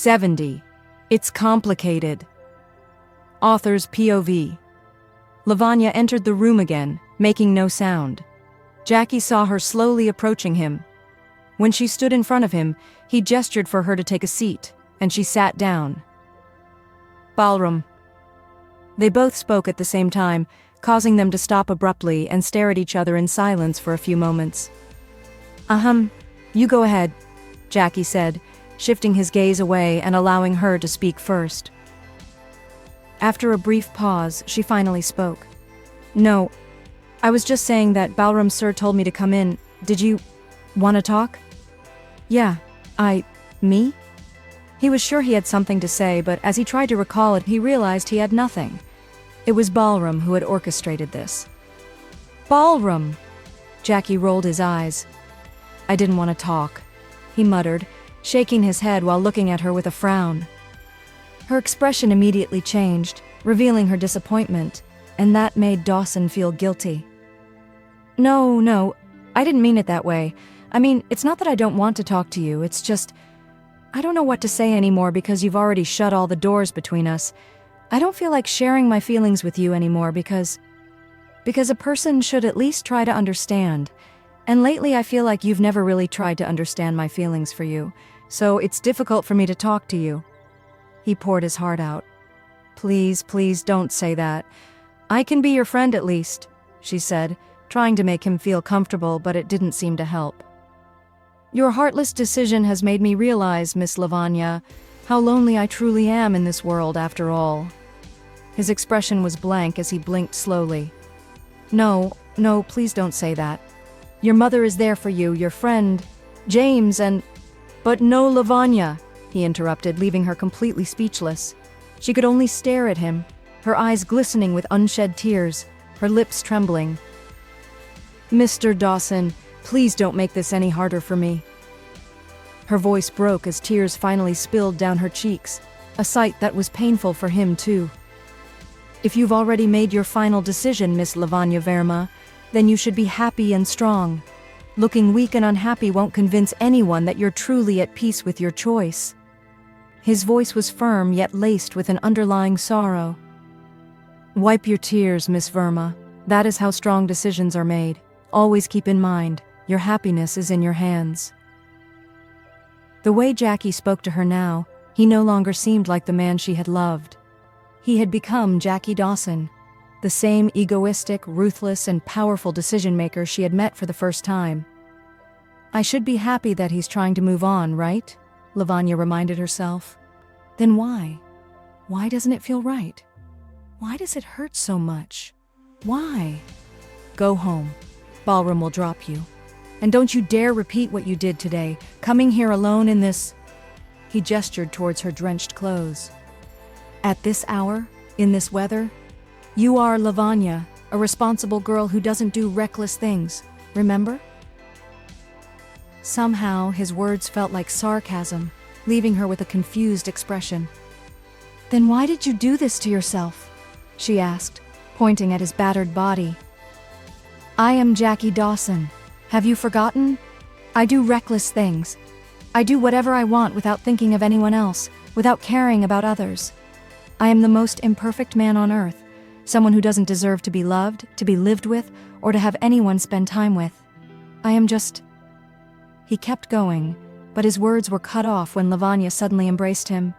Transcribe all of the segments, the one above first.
70. It's complicated. Author's POV. Lavanya entered the room again, making no sound. Jackie saw her slowly approaching him. When she stood in front of him, he gestured for her to take a seat, and she sat down. Ballroom. They both spoke at the same time, causing them to stop abruptly and stare at each other in silence for a few moments. You go ahead, Jackie said, shifting his gaze away and allowing her to speak first. After a brief pause, she finally spoke. No, I was just saying that Ballroom Sir told me to come in. Did you want to talk? Yeah, me? He was sure he had something to say, but as he tried to recall it, he realized he had nothing. It was Ballroom who had orchestrated this. Ballroom! Jackie rolled his eyes. I didn't want to talk, he muttered, shaking his head while looking at her with a frown. Her expression immediately changed, revealing her disappointment, and that made Dawson feel guilty. No, I didn't mean it that way. I mean, it's not that I don't want to talk to you, it's just, I don't know what to say anymore because you've already shut all the doors between us. I don't feel like sharing my feelings with you anymore because a person should at least try to understand. And lately I feel like you've never really tried to understand my feelings for you, so it's difficult for me to talk to you. He poured his heart out. Please don't say that. I can be your friend at least, she said, trying to make him feel comfortable, but it didn't seem to help. Your heartless decision has made me realize, Miss Lavanya, how lonely I truly am in this world after all. His expression was blank as he blinked slowly. No, please don't say that. Your mother is there for you, your friend, James, and... But no, Lavanya, he interrupted, leaving her completely speechless. She could only stare at him, her eyes glistening with unshed tears, her lips trembling. Mr. Dawson, please don't make this any harder for me. Her voice broke as tears finally spilled down her cheeks, a sight that was painful for him too. If you've already made your final decision, Miss Lavanya Verma, then you should be happy and strong. Looking weak and unhappy won't convince anyone that you're truly at peace with your choice. His voice was firm yet laced with an underlying sorrow. Wipe your tears, Miss Verma. That is how strong decisions are made. Always keep in mind, your happiness is in your hands. The way Jackie spoke to her now, he no longer seemed like the man she had loved. He had become Jackie Dawson, the same egoistic, ruthless, and powerful decision-maker she had met for the first time. I should be happy that he's trying to move on, right? Lavanya reminded herself. Then why? Why doesn't it feel right? Why does it hurt so much? Why? Go home. Ballroom will drop you. And don't you dare repeat what you did today, coming here alone in this... He gestured towards her drenched clothes. At this hour, in this weather, you are Lavanya, a responsible girl who doesn't do reckless things, remember? Somehow, his words felt like sarcasm, leaving her with a confused expression. Then why did you do this to yourself? She asked, pointing at his battered body. I am Jackie Dawson. Have you forgotten? I do reckless things. I do whatever I want without thinking of anyone else, without caring about others. I am the most imperfect man on earth, someone who doesn't deserve to be loved, to be lived with, or to have anyone spend time with. I am just... He kept going, but his words were cut off when Lavanya suddenly embraced him.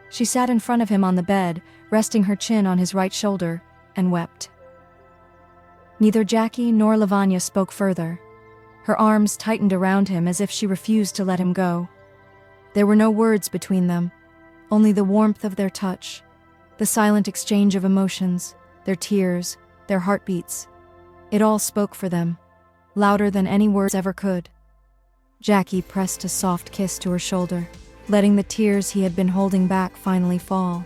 She sat in front of him on the bed, resting her chin on his right shoulder, and wept. Neither Jackie nor Lavanya spoke further. Her arms tightened around him as if she refused to let him go. There were no words between them, only the warmth of their touch, the silent exchange of emotions, their tears, their heartbeats. It all spoke for them, louder than any words ever could. Jackie pressed a soft kiss to her shoulder, letting the tears he had been holding back finally fall.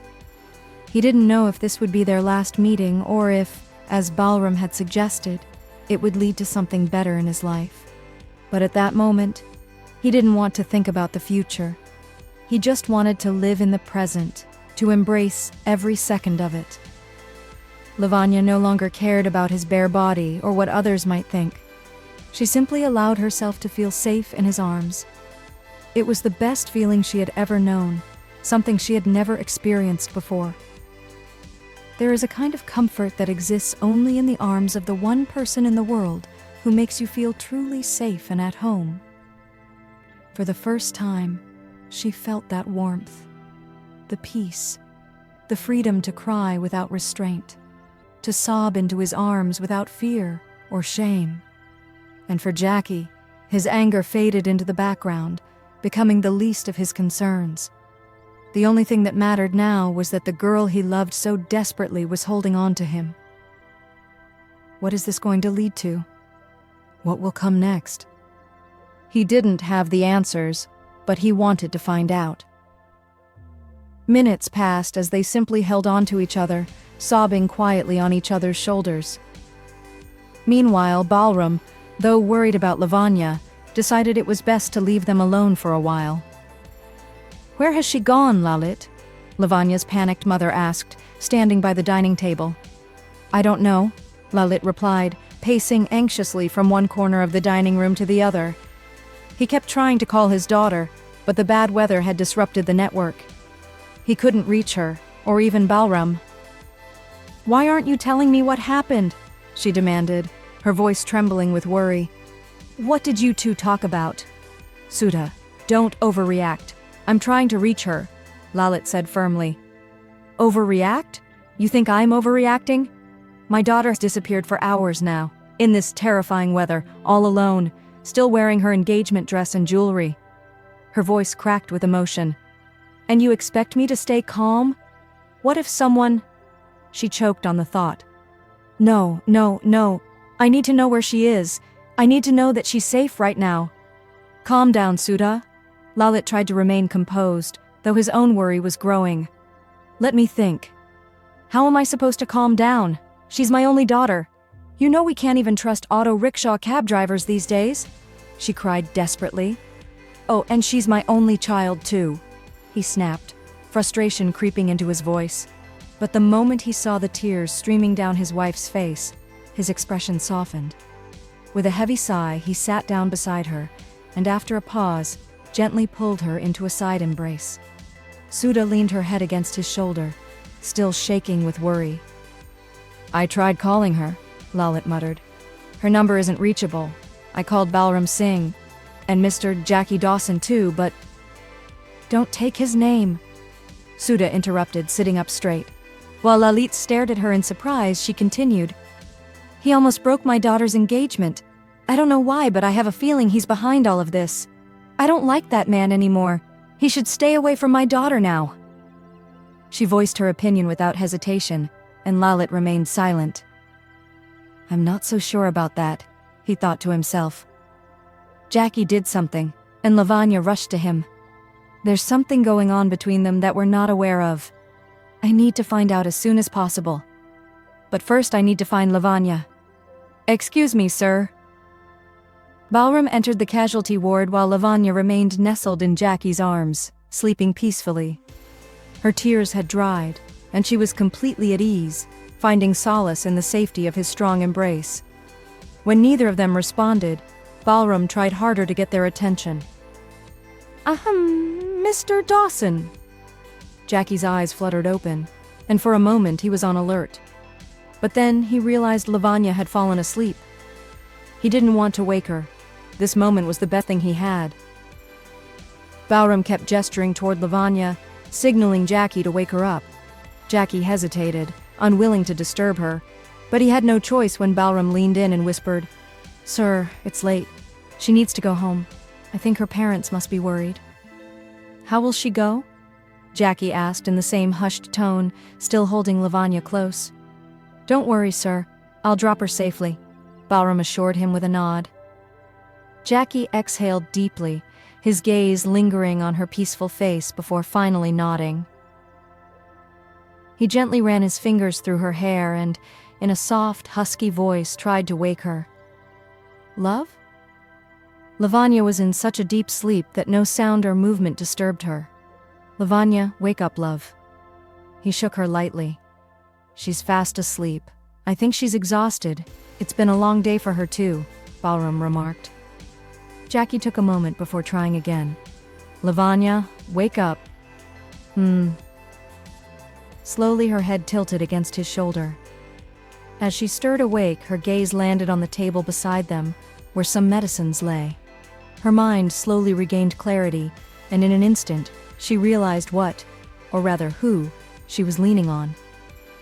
He didn't know if this would be their last meeting or if, as Ballroom had suggested, it would lead to something better in his life. But at that moment, he didn't want to think about the future. He just wanted to live in the present, to embrace every second of it. Lavanya no longer cared about his bare body or what others might think. She simply allowed herself to feel safe in his arms. It was the best feeling she had ever known, something she had never experienced before. There is a kind of comfort that exists only in the arms of the one person in the world who makes you feel truly safe and at home. For the first time, she felt that warmth, the peace, the freedom to cry without restraint, to sob into his arms without fear or shame. And for Jackie, his anger faded into the background, becoming the least of his concerns. The only thing that mattered now was that the girl he loved so desperately was holding on to him. What is this going to lead to? What will come next? He didn't have the answers, but he wanted to find out. Minutes passed as they simply held on to each other, sobbing quietly on each other's shoulders. Meanwhile, Balram, though worried about Lavanya, decided it was best to leave them alone for a while. "Where has she gone, Lalit?" Lavanya's panicked mother asked, standing by the dining table. "I don't know," Lalit replied, pacing anxiously from one corner of the dining room to the other. He kept trying to call his daughter, but the bad weather had disrupted the network. He couldn't reach her, or even Balram. "Why aren't you telling me what happened?" she demanded, her voice trembling with worry. "What did you two talk about?" "Sudha, don't overreact. I'm trying to reach her," Lalit said firmly. "Overreact? You think I'm overreacting? My daughter has disappeared for hours now, in this terrifying weather, all alone, still wearing her engagement dress and jewelry." Her voice cracked with emotion. "And you expect me to stay calm? What if someone—" She choked on the thought. No. I need to know where she is. I need to know that she's safe right now." "Calm down, Sudha." Lalit tried to remain composed, though his own worry was growing. "Let me think. How am I supposed to calm down? She's my only daughter. You know we can't even trust auto rickshaw cab drivers these days," she cried desperately. "Oh, and she's my only child too," he snapped, frustration creeping into his voice. But the moment he saw the tears streaming down his wife's face, his expression softened. With a heavy sigh, he sat down beside her, and after a pause, gently pulled her into a side embrace. Sudha leaned her head against his shoulder, still shaking with worry. "I tried calling her," Lalit muttered. "Her number isn't reachable. I called Balram Singh, and Mr. Jackie Dawson too, but—" "Don't take his name," Sudha interrupted, sitting up straight. While Lalit stared at her in surprise, she continued, "He almost broke my daughter's engagement. I don't know why, but I have a feeling he's behind all of this. I don't like that man anymore. He should stay away from my daughter now." She voiced her opinion without hesitation, and Lalit remained silent. "I'm not so sure about that," he thought to himself. Jackie did something, and Lavanya rushed to him. There's something going on between them that we're not aware of. I need to find out as soon as possible. But first I need to find Lavanya. "Excuse me, sir." Balram entered the casualty ward while Lavanya remained nestled in Jackie's arms, sleeping peacefully. Her tears had dried, and she was completely at ease, finding solace in the safety of his strong embrace. When neither of them responded, Balram tried harder to get their attention. Mr. Dawson." Jackie's eyes fluttered open, and for a moment he was on alert. But then he realized Lavanya had fallen asleep. He didn't want to wake her. This moment was the best thing he had. Balram kept gesturing toward Lavanya, signaling Jackie to wake her up. Jackie hesitated, unwilling to disturb her, but he had no choice when Balram leaned in and whispered, "Sir, it's late. She needs to go home. I think her parents must be worried." "How will she go?" Jackie asked in the same hushed tone, still holding Lavanya close. "Don't worry, sir. I'll drop her safely," Balram assured him with a nod. Jackie exhaled deeply, his gaze lingering on her peaceful face before finally nodding. He gently ran his fingers through her hair and, in a soft, husky voice, tried to wake her. "Love?" Lavanya was in such a deep sleep that no sound or movement disturbed her. "Lavanya, wake up, love." He shook her lightly. "She's fast asleep. I think she's exhausted. It's been a long day for her too," Balram remarked. Jackie took a moment before trying again. Lavanya, wake up. Slowly her head tilted against his shoulder. As she stirred awake, her gaze landed on the table beside them, where some medicines lay. Her mind slowly regained clarity, and in an instant, she realized what, or rather who, she was leaning on.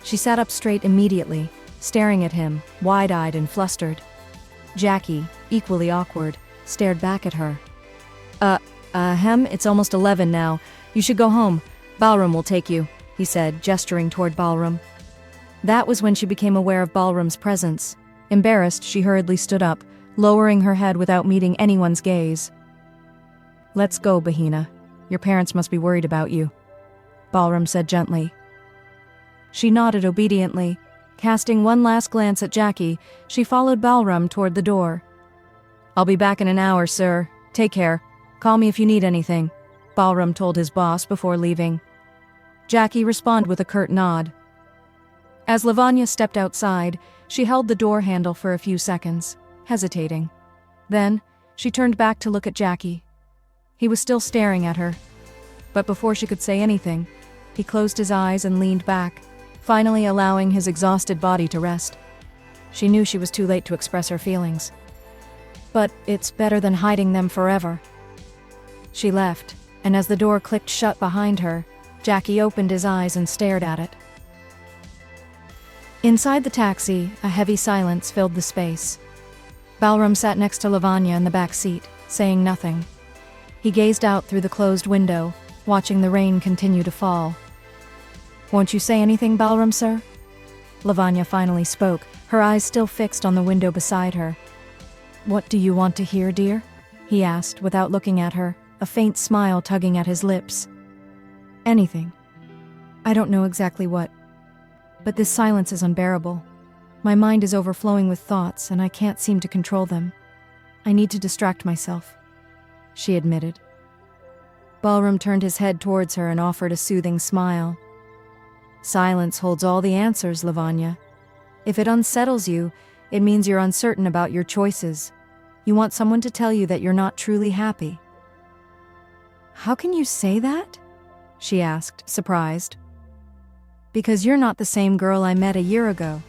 She sat up straight immediately, staring at him, wide-eyed and flustered. Jackie, equally awkward, stared back at her. It's almost 11 now. You should go home. Balram will take you, he said, gesturing toward Balram. That was when she became aware of Balram's presence. Embarrassed, she hurriedly stood up, lowering her head without meeting anyone's gaze. Let's go, Bahina. Your parents must be worried about you, Balram said gently. She nodded obediently. Casting one last glance at Jackie, she followed Balram toward the door. I'll be back in an hour, sir. Take care. Call me if you need anything, Balram told his boss before leaving. Jackie responded with a curt nod. As Lavanya stepped outside, she held the door handle for a few seconds, hesitating. Then, she turned back to look at Jackie. He was still staring at her. But before she could say anything, he closed his eyes and leaned back, finally allowing his exhausted body to rest. She knew she was too late to express her feelings. But it's better than hiding them forever. She left, and as the door clicked shut behind her, Jackie opened his eyes and stared at it. Inside the taxi, a heavy silence filled the space. Balram sat next to Lavanya in the back seat, saying nothing. He gazed out through the closed window, watching the rain continue to fall. Won't you say anything, Balram, sir? Lavanya finally spoke, her eyes still fixed on the window beside her. What do you want to hear, dear? He asked, without looking at her, a faint smile tugging at his lips. Anything. I don't know exactly what. But this silence is unbearable. My mind is overflowing with thoughts, and I can't seem to control them. I need to distract myself, she admitted. Balram turned his head towards her and offered a soothing smile. Silence holds all the answers, Lavanya. If it unsettles you, it means you're uncertain about your choices. You want someone to tell you that you're not truly happy. How can you say that? She asked, surprised. Because you're not the same girl I met a year ago.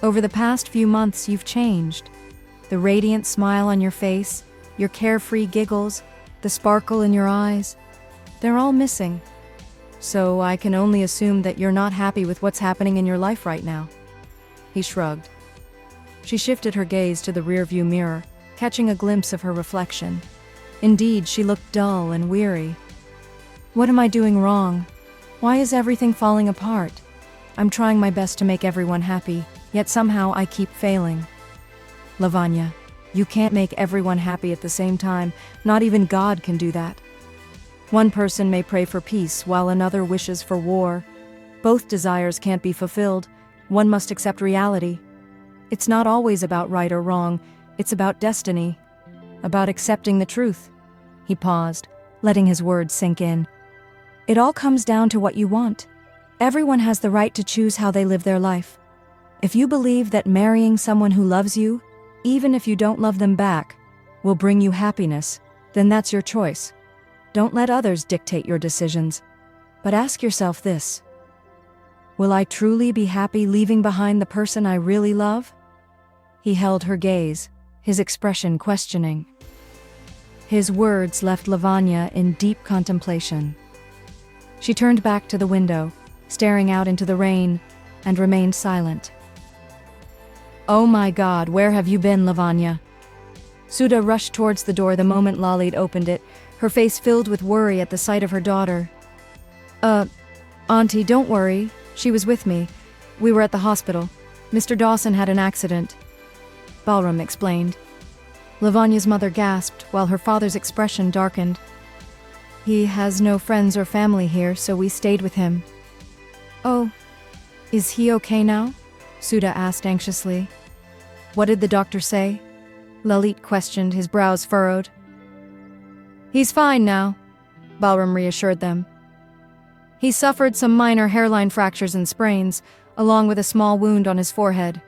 Over the past few months, you've changed. The radiant smile on your face, your carefree giggles, the sparkle in your eyes, they're all missing. So I can only assume that you're not happy with what's happening in your life right now. He shrugged. She shifted her gaze to the rearview mirror, catching a glimpse of her reflection. Indeed, she looked dull and weary. What am I doing wrong? Why is everything falling apart? I'm trying my best to make everyone happy, yet somehow I keep failing. Lavanya, you can't make everyone happy at the same time. Not even God can do that. One person may pray for peace while another wishes for war. Both desires can't be fulfilled. One must accept reality. It's not always about right or wrong. It's about destiny. About accepting the truth. He paused, letting his words sink in. It all comes down to what you want. Everyone has the right to choose how they live their life. If you believe that marrying someone who loves you, even if you don't love them back, will bring you happiness, then that's your choice. Don't let others dictate your decisions. But ask yourself this: will I truly be happy leaving behind the person I really love? He held her gaze, his expression questioning. His words left Lavanya in deep contemplation. She turned back to the window, staring out into the rain, and remained silent. Oh my God, where have you been, Lavanya? Sudha rushed towards the door the moment Lalit opened it, her face filled with worry at the sight of her daughter. Auntie, don't worry. She was with me. We were at the hospital. Mr. Dawson had an accident, Balram explained. Lavanya's mother gasped, while her father's expression darkened. He has no friends or family here, so we stayed with him. Oh, is he okay now? Sudha asked anxiously. What did the doctor say? Lalit questioned, his brows furrowed. He's fine now, Balram reassured them. He suffered some minor hairline fractures and sprains, along with a small wound on his forehead.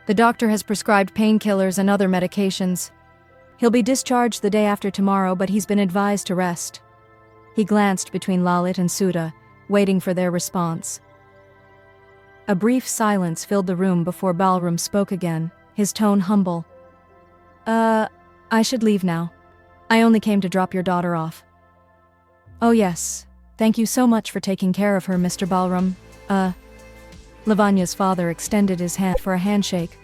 The doctor has prescribed painkillers and other medications. He'll be discharged the day after tomorrow, but he's been advised to rest. He glanced between Lalit and Sudha, waiting for their response. A brief silence filled the room before Balram spoke again, his tone humble. I should leave now. I only came to drop your daughter off." "Oh yes, thank you so much for taking care of her, Mr. Balram. Lavanya's father extended his hand for a handshake.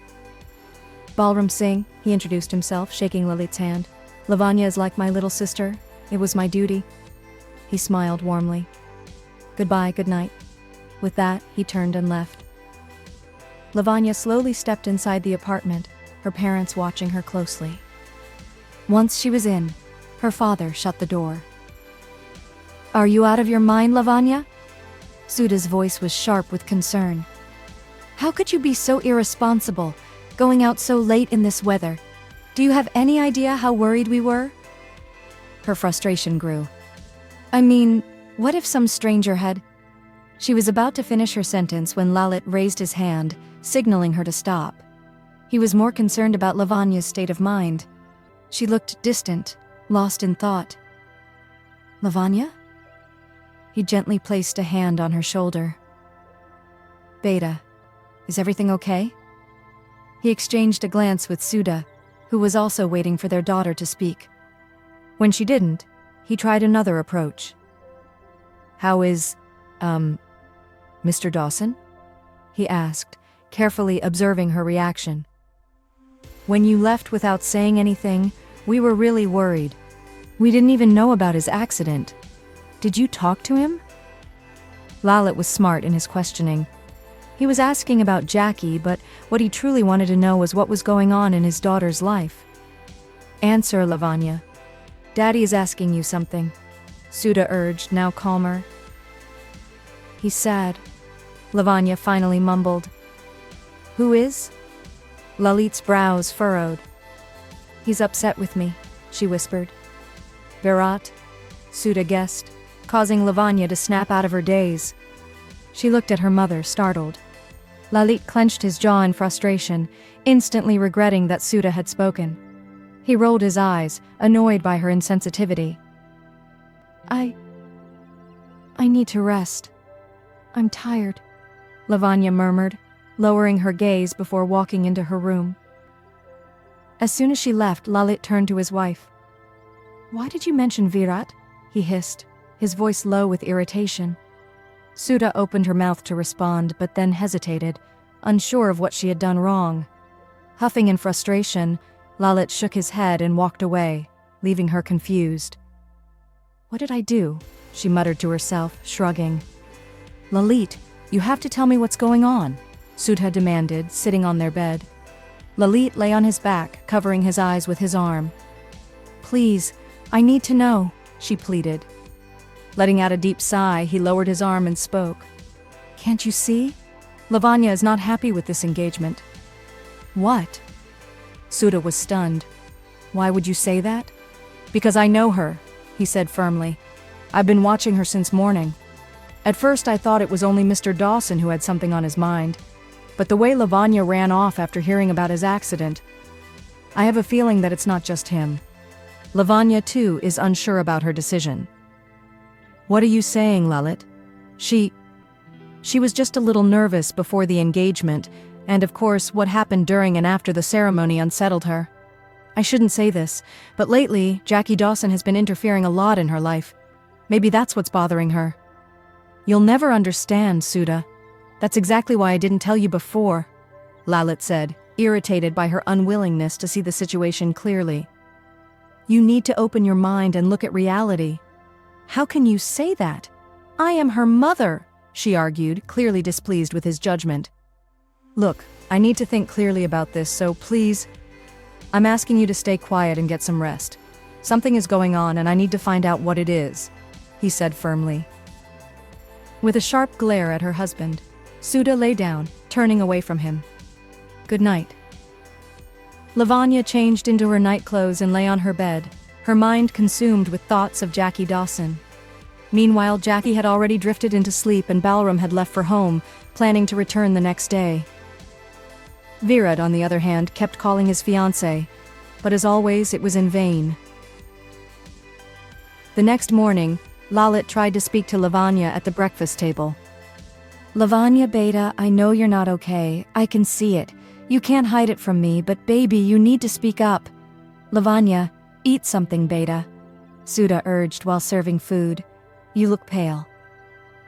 "Balram Singh," he introduced himself, shaking Lalit's hand. "Lavanya is like my little sister. It was my duty." He smiled warmly. "Goodbye, good night." With that, he turned and left. Lavanya slowly stepped inside the apartment, her parents watching her closely. Once she was in, her father shut the door. "Are you out of your mind, Lavanya?" Sudha's voice was sharp with concern. "How could you be so irresponsible, going out so late in this weather? Do you have any idea how worried we were?" Her frustration grew. "I mean, what if some stranger had—" She was about to finish her sentence when Lalit raised his hand, signaling her to stop. He was more concerned about Lavanya's state of mind. She looked distant, lost in thought. "Lavanya?" He gently placed a hand on her shoulder. "Beta, is everything okay?" He exchanged a glance with Sudha, who was also waiting for their daughter to speak. When she didn't, he tried another approach. "How is, Mr. Dawson?" he asked, carefully observing her reaction. "When you left without saying anything, we were really worried. We didn't even know about his accident. Did you talk to him?" Lalit was smart in his questioning. He was asking about Jackie, but what he truly wanted to know was what was going on in his daughter's life. "Answer, Lavanya. Daddy is asking you something," Sudha urged, now calmer. "He's sad," Lavanya finally mumbled. "Who is?" Lalit's brows furrowed. "He's upset with me," she whispered. "Virat?" Sudha guessed, causing Lavanya to snap out of her daze. She looked at her mother, startled. Lalit clenched his jaw in frustration, instantly regretting that Sudha had spoken. He rolled his eyes, annoyed by her insensitivity. I need to rest. I'm tired," Lavanya murmured, lowering her gaze before walking into her room. As soon as she left, Lalit turned to his wife. "Why did you mention Virat?" he hissed, his voice low with irritation. Sudha opened her mouth to respond, but then hesitated, unsure of what she had done wrong. Huffing in frustration, Lalit shook his head and walked away, leaving her confused. "What did I do?" she muttered to herself, shrugging. "Lalit, you have to tell me what's going on," Sudha demanded, sitting on their bed. Lalit lay on his back, covering his eyes with his arm. "Please, I need to know," she pleaded. Letting out a deep sigh, he lowered his arm and spoke. "Can't you see? Lavanya is not happy with this engagement." "What?" Sudha was stunned. "Why would you say that?" "Because I know her," he said firmly. "I've been watching her since morning. At first I thought it was only Mr. Dawson who had something on his mind, but the way Lavanya ran off after hearing about his accident, I have a feeling that it's not just him. Lavanya, too, is unsure about her decision." "What are you saying, Lalit?" She was just a little nervous before the engagement, and of course what happened during and after the ceremony unsettled her. I shouldn't say this, but lately Jackie Dawson has been interfering a lot in her life. Maybe that's what's bothering her. "You'll never understand, Sudha. That's exactly why I didn't tell you before," Lalit said, irritated by her unwillingness to see the situation clearly. "You need to open your mind and look at reality." "How can you say that? I am her mother," she argued, clearly displeased with his judgment. "Look, I need to think clearly about this, so please, I'm asking you to stay quiet and get some rest. Something is going on and I need to find out what it is," he said firmly. With a sharp glare at her husband, Sudha lay down, turning away from him. "Good night." Lavanya changed into her nightclothes and lay on her bed, her mind consumed with thoughts of Jackie Dawson. Meanwhile, Jackie had already drifted into sleep and Balram had left for home, planning to return the next day. Virat, on the other hand, kept calling his fiancée, but as always, it was in vain. The next morning, Lalit tried to speak to Lavanya at the breakfast table. Lavanya beta, I know you're not okay. I can see it. You can't hide it from me, but baby, you need to speak up. Lavanya, eat something beta, Sudha urged while serving food. You look pale.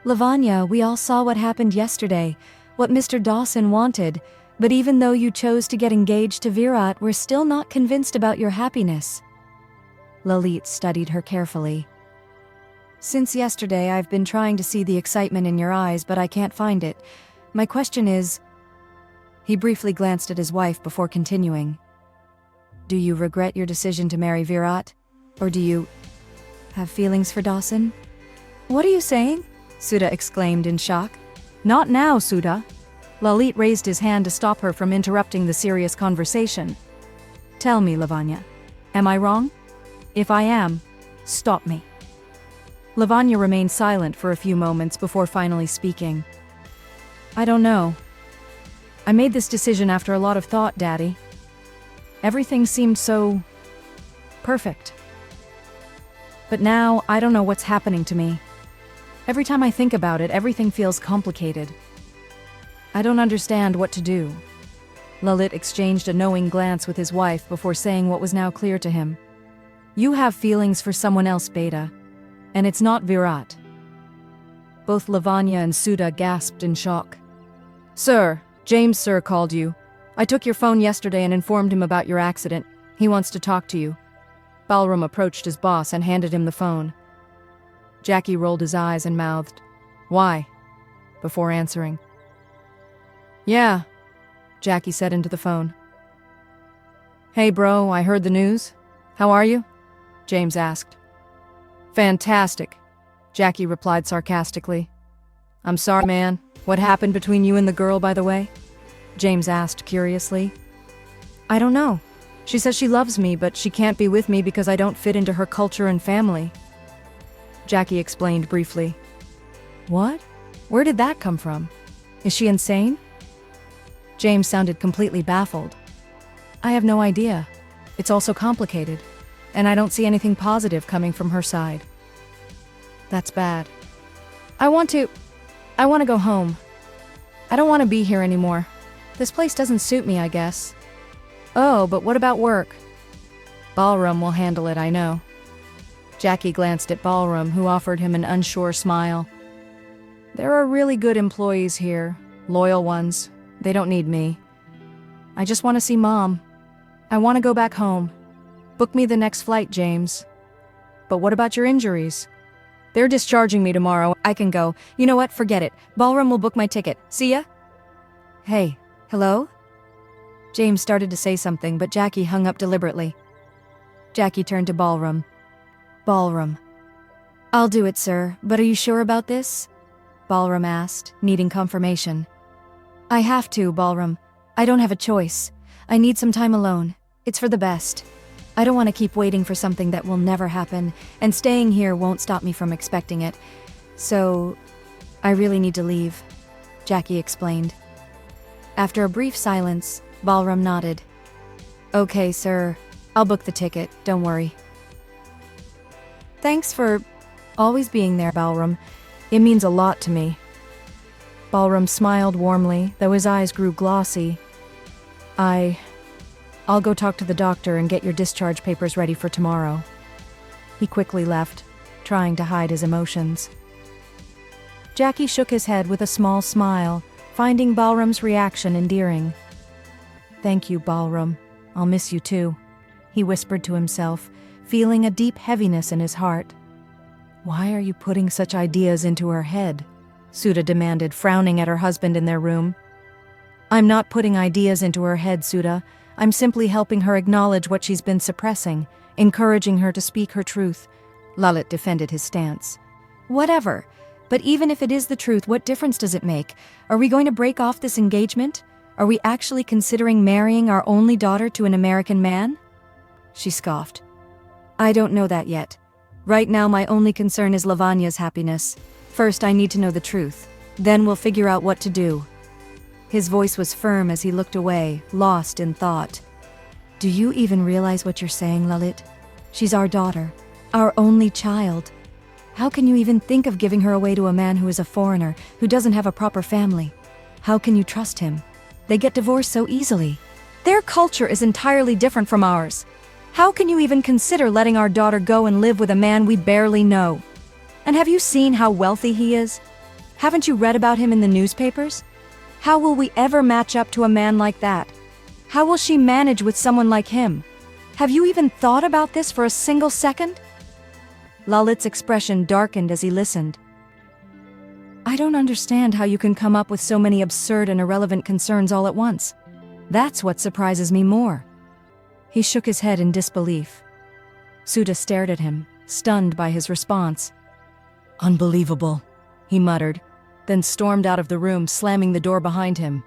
Lavanya, we all saw what happened yesterday, what Mr. Dawson wanted, but even though you chose to get engaged to Virat, we're still not convinced about your happiness. Lalit studied her carefully. Since yesterday, I've been trying to see the excitement in your eyes, but I can't find it. My question is... He briefly glanced at his wife before continuing. Do you regret your decision to marry Virat? Or do you have feelings for Dawson? What are you saying? Sudha exclaimed in shock. Not now, Sudha. Lalit raised his hand to stop her from interrupting the serious conversation. Tell me, Lavanya, am I wrong? If I am, stop me. Lavanya remained silent for a few moments before finally speaking. I don't know. I made this decision after a lot of thought, Daddy. Everything seemed so... perfect. But now, I don't know what's happening to me. Every time I think about it, everything feels complicated. I don't understand what to do. Lalit exchanged a knowing glance with his wife before saying what was now clear to him. You have feelings for someone else, Beta. And it's not Virat. Both Lavanya and Sudha gasped in shock. Sir, James sir called you. I took your phone yesterday and informed him about your accident. He wants to talk to you. Balram approached his boss and handed him the phone. Jackie rolled his eyes and mouthed, Why? Before answering. Yeah, Jackie said into the phone. Hey bro, I heard the news. How are you? James asked. Fantastic, Jackie replied sarcastically. I'm sorry, man. What happened between you and the girl, by the way? James asked curiously. I don't know. She says she loves me, but she can't be with me because I don't fit into her culture and family. Jackie explained briefly. What? Where did that come from? Is she insane? James sounded completely baffled. I have no idea. It's all so complicated, and I don't see anything positive coming from her side. That's bad. I want to go home. I don't want to be here anymore. This place doesn't suit me, I guess. Oh, but what about work? Balram will handle it, I know. Jackie glanced at Balram, who offered him an unsure smile. There are really good employees here, loyal ones. They don't need me. I just want to see Mom. I want to go back home. Book me the next flight, James. But what about your injuries? They're discharging me tomorrow. I can go. You know what? Forget it. Balram will book my ticket. See ya? Hey, hello? James started to say something, but Jackie hung up deliberately. Jackie turned to Balram. Balram. I'll do it, sir, but are you sure about this? Balram asked, needing confirmation. I have to, Balram. I don't have a choice. I need some time alone. It's for the best. I don't want to keep waiting for something that will never happen, and staying here won't stop me from expecting it. So, I really need to leave, Jackie explained. After a brief silence, Balram nodded. Okay, sir. I'll book the ticket, don't worry. Thanks for always being there, Balram. It means a lot to me. Balram smiled warmly, though his eyes grew glossy. I'll go talk to the doctor and get your discharge papers ready for tomorrow. He quickly left, trying to hide his emotions. Jackie shook his head with a small smile, finding Balram's reaction endearing. Thank you, Balram. I'll miss you too, he whispered to himself, feeling a deep heaviness in his heart. Why are you putting such ideas into her head? Sudha demanded, frowning at her husband in their room. I'm not putting ideas into her head, Sudha. I'm simply helping her acknowledge what she's been suppressing, encouraging her to speak her truth. Lalit defended his stance. Whatever. But even if it is the truth, what difference does it make? Are we going to break off this engagement? Are we actually considering marrying our only daughter to an American man? She scoffed. I don't know that yet. Right now, my only concern is Lavanya's happiness. First, I need to know the truth. Then we'll figure out what to do. His voice was firm as he looked away, lost in thought. Do you even realize what you're saying, Lalit? She's our daughter, our only child. How can you even think of giving her away to a man who is a foreigner, who doesn't have a proper family? How can you trust him? They get divorced so easily. Their culture is entirely different from ours. How can you even consider letting our daughter go and live with a man we barely know? And have you seen how wealthy he is? Haven't you read about him in the newspapers? How will we ever match up to a man like that? How will she manage with someone like him? Have you even thought about this for a single second? Lalit's expression darkened as he listened. I don't understand how you can come up with so many absurd and irrelevant concerns all at once. That's what surprises me more. He shook his head in disbelief. Sudha stared at him, stunned by his response. Unbelievable, he muttered, then stormed out of the room, slamming the door behind him.